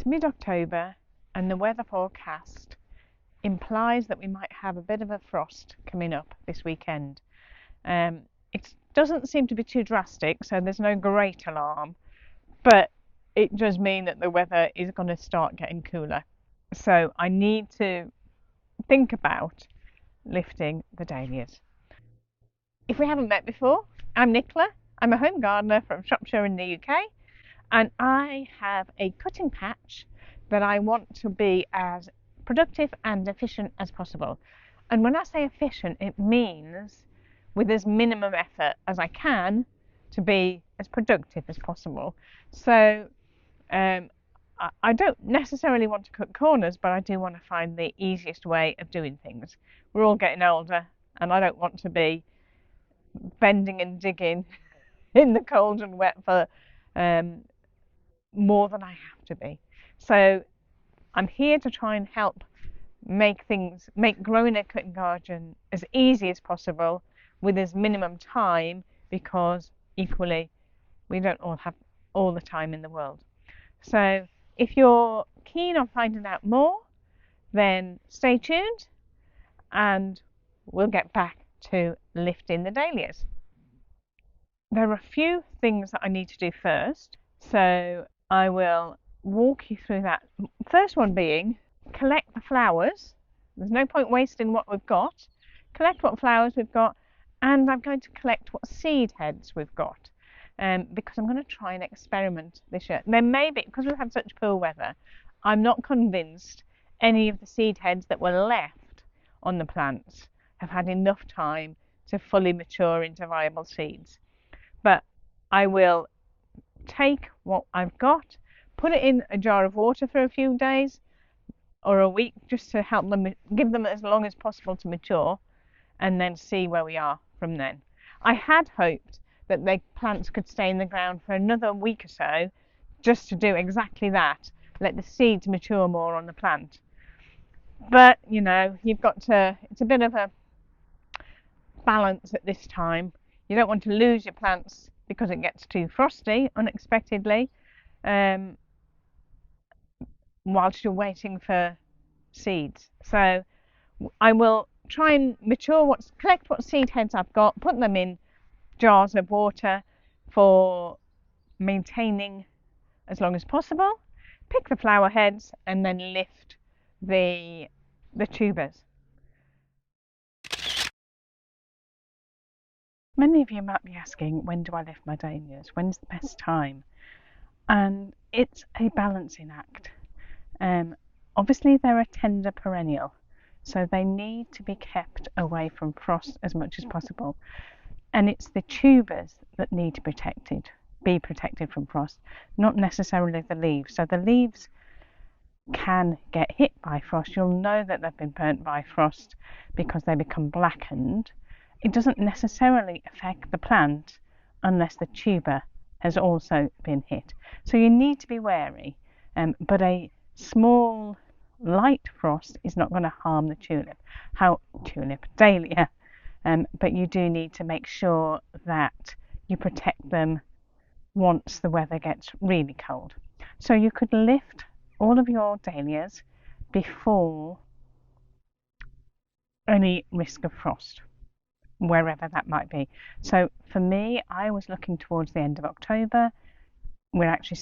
It's mid-October and the weather forecast implies that we might have a bit of a frost coming up this weekend. It doesn't seem to be too drastic, so there's no great alarm, but it does mean that the weather is going to start getting cooler. So I need to think about lifting the dahlias. If we haven't met before, I'm Nicola. I'm a home gardener from Shropshire in the UK, and I have a cutting patch that I want to be as productive and efficient as possible. And when I say efficient, it means with as minimum effort as I can to be as productive as possible. So I don't necessarily want to cut corners, but I do want to find the easiest way of doing things. We're all getting older, and I don't want to be bending and digging in the cold and wet for more than I have to be. So I'm here to try and help make growing a cutting garden as easy as possible with as minimum time, because equally we don't all have all the time in the world. So if you're keen on finding out more, then stay tuned and we'll get back to lifting the dahlias. There are a few things that I need to do first, so I will walk you through that. First one being collect the flowers. There's no point wasting what we've got. Collect what flowers we've got, and I'm going to collect what seed heads we've got, because I'm going to try and experiment this year. There may be, because we've had such poor weather, I'm not convinced any of the seed heads that were left on the plants have had enough time to fully mature into viable seeds. But I will take what I've got, put it in a jar of water for a few days or a week, just to help them, give them as long as possible to mature, and then see where we are from then. I had hoped that the plants could stay in the ground for another week or so, just to do exactly that, let the seeds mature more on the plant. But you know, you've got to, it's a bit of a balance at this time. You don't want to lose your plants because it gets too frosty unexpectedly, whilst you're waiting for seeds. So I will try and collect what seed heads I've got, put them in jars of water for maintaining as long as possible, pick the flower heads, and then lift the tubers. Many of you might be asking, when do I lift my dahlias? When's the best time? And it's a balancing act. Obviously they're a tender perennial, so they need to be kept away from frost as much as possible. And it's the tubers that need to be protected from frost, not necessarily the leaves. So the leaves can get hit by frost. You'll know that they've been burnt by frost because they become blackened. It doesn't necessarily affect the plant unless the tuber has also been hit. So you need to be wary, but a small light frost is not going to harm the dahlia, but you do need to make sure that you protect them once the weather gets really cold. So you could lift all of your dahlias before any risk of frost, wherever that might be. So for me, I was looking towards the end of October. We're actually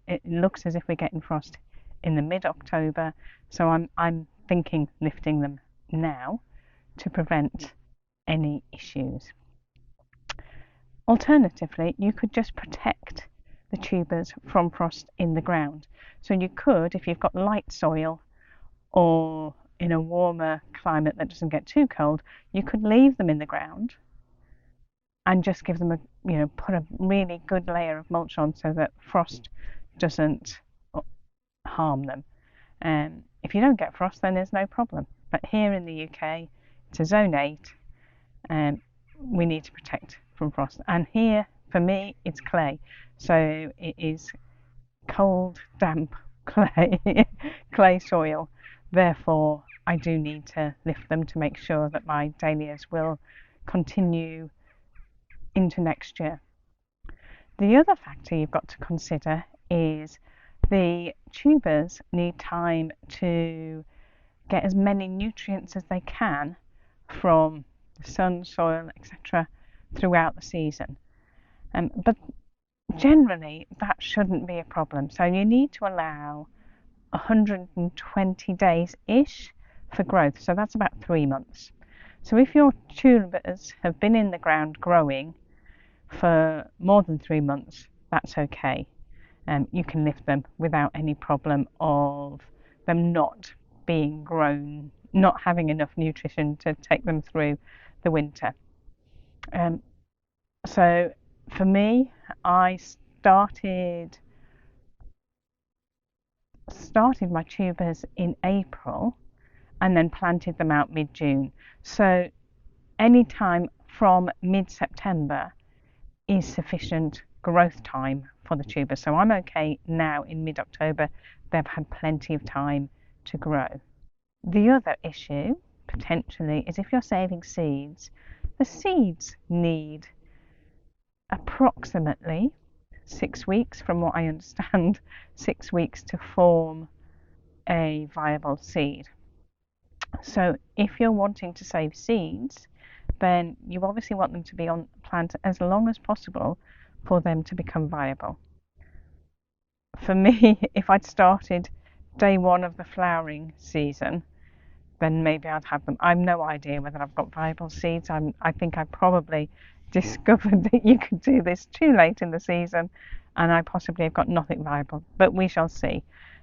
it looks as if we're getting frost in the mid-October, so I'm thinking lifting them now to prevent any issues. Alternatively, you could just protect the tubers from frost in the ground. So you could, if you've got light soil or in a warmer climate that doesn't get too cold, you could leave them in the ground and just give them put a really good layer of mulch on so that frost doesn't harm them. If you don't get frost, then there's no problem. But here in the UK, it's a zone 8, and we need to protect from frost. And here, for me, it's clay. So it is cold, damp clay soil. Therefore, I do need to lift them to make sure that my dahlias will continue into next year. The other factor you've got to consider is the tubers need time to get as many nutrients as they can from the sun, soil, etc. throughout the season. But generally, that shouldn't be a problem. So you need to allow 120 days-ish for growth. So that's about 3 months. So if your tubers have been in the ground growing for more than 3 months, that's okay. You can lift them without any problem of them not being grown, not having enough nutrition to take them through the winter. So for me, I started my tubers in April and then planted them out mid-June. So any time from mid-September is sufficient growth time for the tubers. So I'm okay now in mid-October. They've had plenty of time to grow. The other issue potentially is if you're saving seeds, the seeds need approximately 6 weeks, from what I understand, 6 weeks to form a viable seed. So if you're wanting to save seeds, then you obviously want them to be on the plant as long as possible for them to become viable. For me, if I'd started day one of the flowering season, then maybe I'd have them. I've no idea whether I've got viable seeds. I think I probably discovered that you could do this too late in the season, and I possibly have got nothing viable, but we shall see.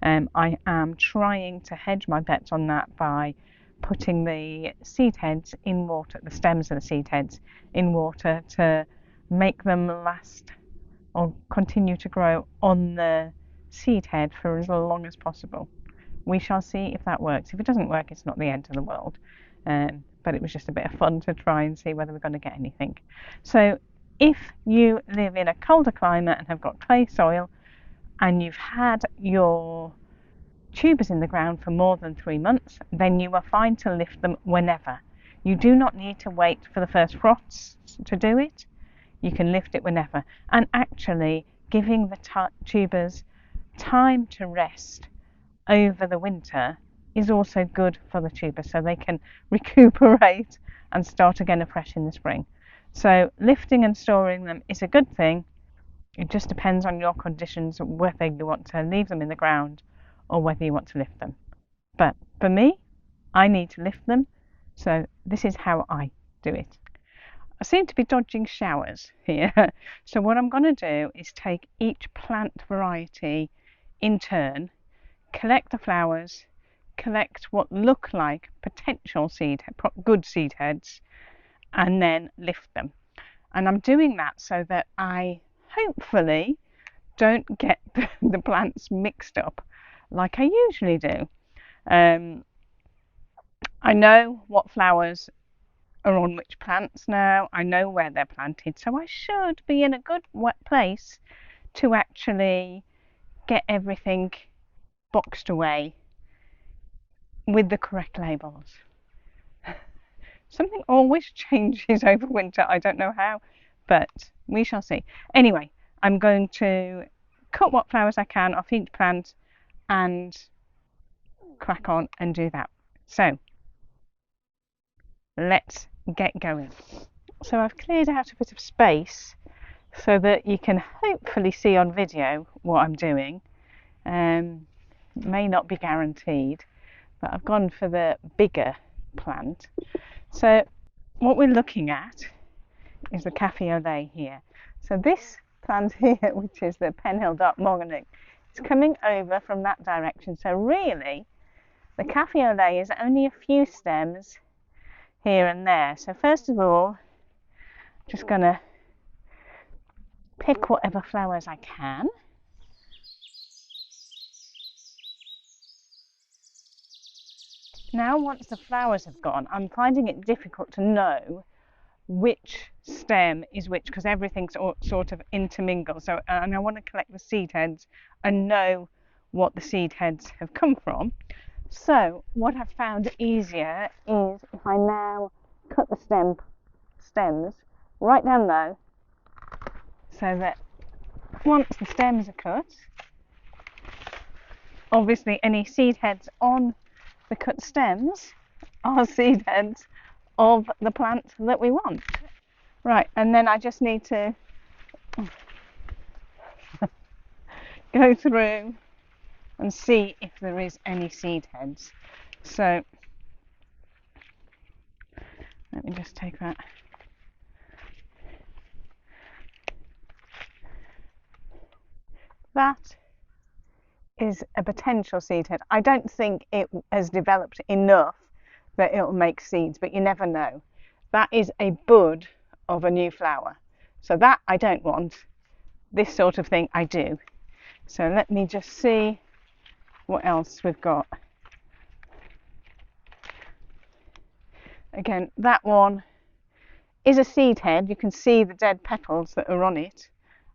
I am trying to hedge my bets on that by putting the seed heads in water, the stems of the seed heads in water, to make them last or continue to grow on the seed head for as long as possible. We shall see if that works. If it doesn't work, it's not the end of the world. But it was just a bit of fun to try and see whether we're going to get anything. So if you live in a colder climate and have got clay soil and you've had your tubers in the ground for more than 3 months, then you are fine to lift them whenever. You do not need to wait for the first frosts to do it. You can lift it whenever. And actually giving the tubers time to rest over the winter is also good for the tubers, so they can recuperate and start again afresh in the spring. So lifting and storing them is a good thing. It just depends on your conditions whether you want to leave them in the ground or whether you want to lift them. But for me, I need to lift them, so this is how I do it. I seem to be dodging showers here. So what I'm going to do is take each plant variety in turn, collect the flowers, collect what look like potential good seed heads, and then lift them. And I'm doing that so that I hopefully don't get the plants mixed up like I usually do. I know what flowers are on which plants now. I know where they're planted, so I should be in a good place to actually get everything boxed away with the correct labels. Something always changes over winter. I don't know how, but we shall see. Anyway, I'm going to cut what flowers I can off each plant and crack on and do that. So let's get going. So I've cleared out a bit of space so that you can hopefully see on video what I'm doing. May not be guaranteed, but I've gone for the bigger plant. So what we're looking at is the Café au lait here. So this plant here, which is the Penhill Dark Morganic, is coming over from that direction. So really, the Café au lait is only a few stems here and there. So first of all, I'm just going to pick whatever flowers I can. Now once the flowers have gone, I'm finding it difficult to know which stem is which because everything's sort of intermingled. So and I want to collect the seed heads and know what the seed heads have come from. So what I've found easier is if I now cut the stems right down low, so that once the stems are cut, obviously any seed heads on the cut stems are seed heads of the plant that we want. Right, and then I just need to go through and see if there is any seed heads. So let me just take that. That is a potential seed head. I don't think it has developed enough that it'll make seeds, but you never know. That is a bud of a new flower. So that I don't want. This sort of thing I do. So let me just see what else we've got. Again, that one is a seed head. You can see the dead petals that are on it.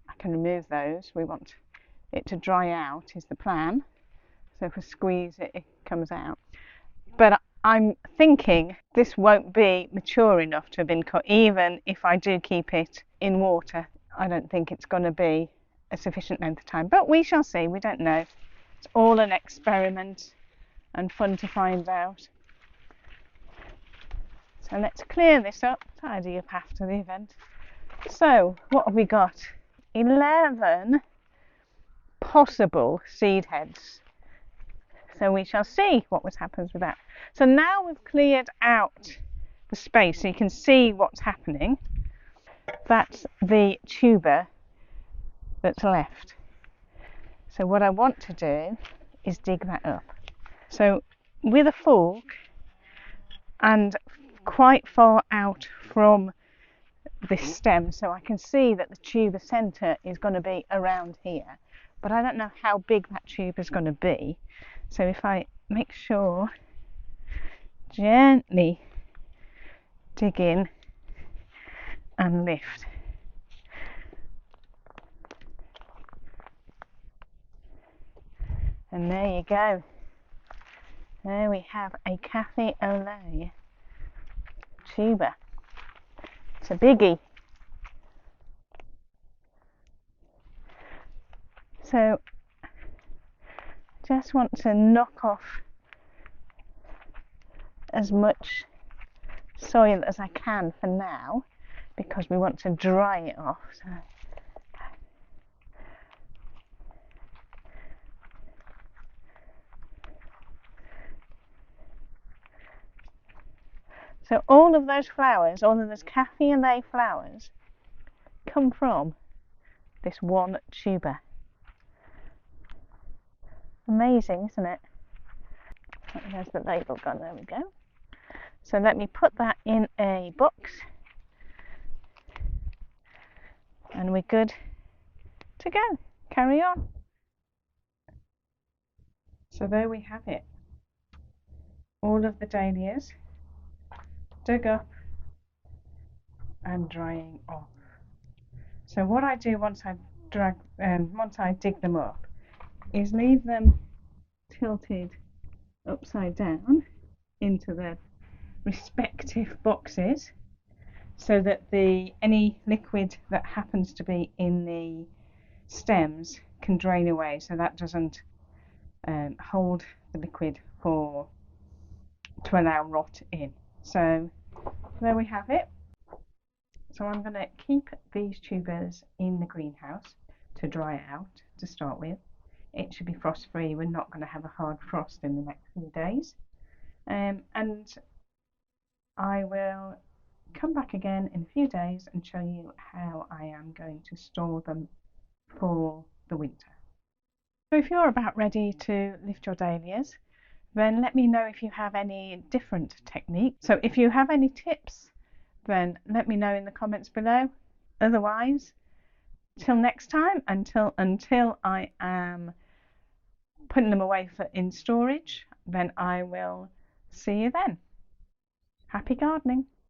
I can remove those. We want it to dry out is the plan. So if we squeeze it, it comes out. But I'm thinking this won't be mature enough to have been cut, even if I do keep it in water. I don't think it's going to be a sufficient length of time, but we shall see. We don't know. It's all an experiment and fun to find out. So let's clear this up, tidy up after the event. So what have we got? 11 possible seed heads. So we shall see what happens with that. So now we've cleared out the space so you can see what's happening. That's the tuber that's left. So what I want to do is dig that up. So with a fork and quite far out from this stem, so I can see that the tuber centre is going to be around here, but I don't know how big that tuber is going to be. So if I make sure, gently dig in and lift. And there you go. There we have a cafe au lait tuber. It's a biggie. So just want to knock off as much soil as I can for now, because we want to dry it off. So all of those flowers, all of those cafe au lait flowers, come from this one tuber. Amazing, isn't it? There's the label gone, there we go. So let me put that in a box and we're good to go. Carry on. So there we have it. All of the dahlias dug up and drying off. So what I do once I dig them up is leave them tilted upside down into their respective boxes, so that any liquid that happens to be in the stems can drain away, so that doesn't hold the liquid to allow rot in. So there we have it. So I'm going to keep these tubers in the greenhouse to dry out to start with. It should be frost free. We're not going to have a hard frost in the next few days. And I will come back again in a few days and show you how I am going to store them for the winter. So if you're about ready to lift your dahlias, then let me know if you have any different techniques. So if you have any tips, then let me know in the comments below. Otherwise, till next time, until I am putting them away in storage, then I will see you then. Happy gardening!